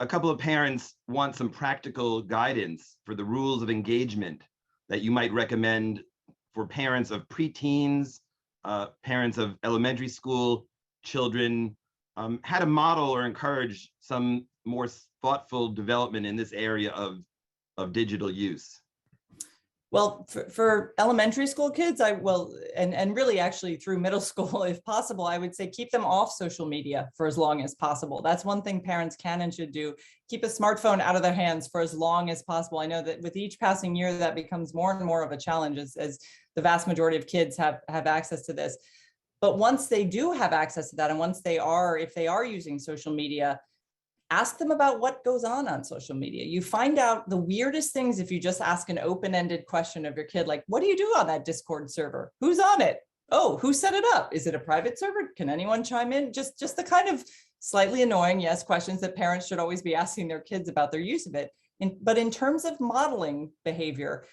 a couple of parents want some practical guidance for the rules of engagement that you might recommend for parents of preteens, parents of elementary school children, how to model or encourage some more thoughtful development in this area of digital use. Well, for elementary school kids, I will, and really actually through middle school, if possible, I would say keep them off social media for as long as possible. That's one thing parents can and should do. Keep a smartphone out of their hands for as long as possible. I know that with each passing year, that becomes more and more of a challenge as the vast majority of kids have access to this. But once they do have access to that, and once if they are using social media, ask them about what goes on social media. You find out the weirdest things if you just ask an open-ended question of your kid, like, what do you do on that Discord server? Who's on it? Oh, who set it up? Is it a private server? Can anyone chime in? Just the kind of slightly annoying, yes, questions that parents should always be asking their kids about their use of it. But in terms of modeling behavior,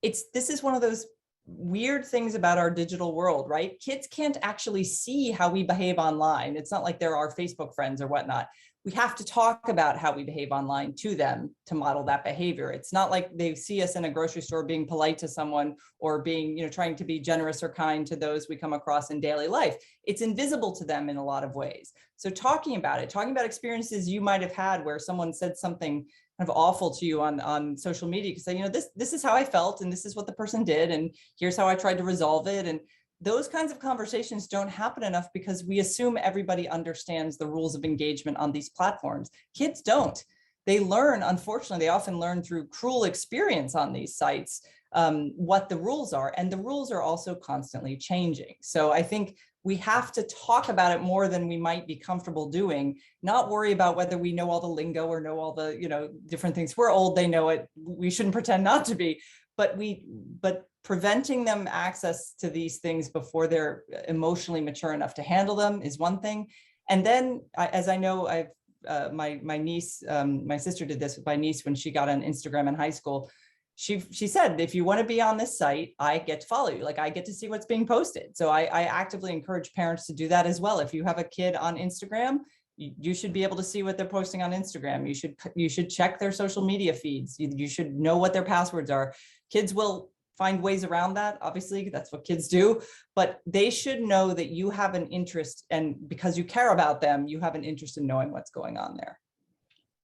this is one of those weird things about our digital world, right? Kids can't actually see how we behave online. It's not like they're our Facebook friends or whatnot. We have to talk about how we behave online to them to model that behavior. It's not like they see us in a grocery store being polite to someone or being, trying to be generous or kind to those we come across in daily life. It's invisible to them in a lot of ways. So talking about experiences you might have had where someone said something kind of awful to you on social media, you can say, this is how I felt and this is what the person did and here's how I tried to resolve it. And those kinds of conversations don't happen enough because we assume everybody understands the rules of engagement on these platforms. Kids don't. They learn, unfortunately, they often learn through cruel experience on these sites what the rules are, and the rules are also constantly changing. So I think we have to talk about it more than we might be comfortable doing, not worry about whether we know all the lingo or know all the different things. We're old, they know it. We shouldn't pretend not to be, but preventing them access to these things before they're emotionally mature enough to handle them is one thing. And then, as I know, my niece, my sister did this with my niece when she got on Instagram in high school. She said, if you want to be on this site, I get to follow you. Like, I get to see what's being posted. So I actively encourage parents to do that as well. If you have a kid on Instagram, you should be able to see what they're posting on Instagram. You should check their social media feeds. You should know what their passwords are. Kids will find ways around that. Obviously, that's what kids do, but they should know that you have an interest, and because you care about them, you have an interest in knowing what's going on there.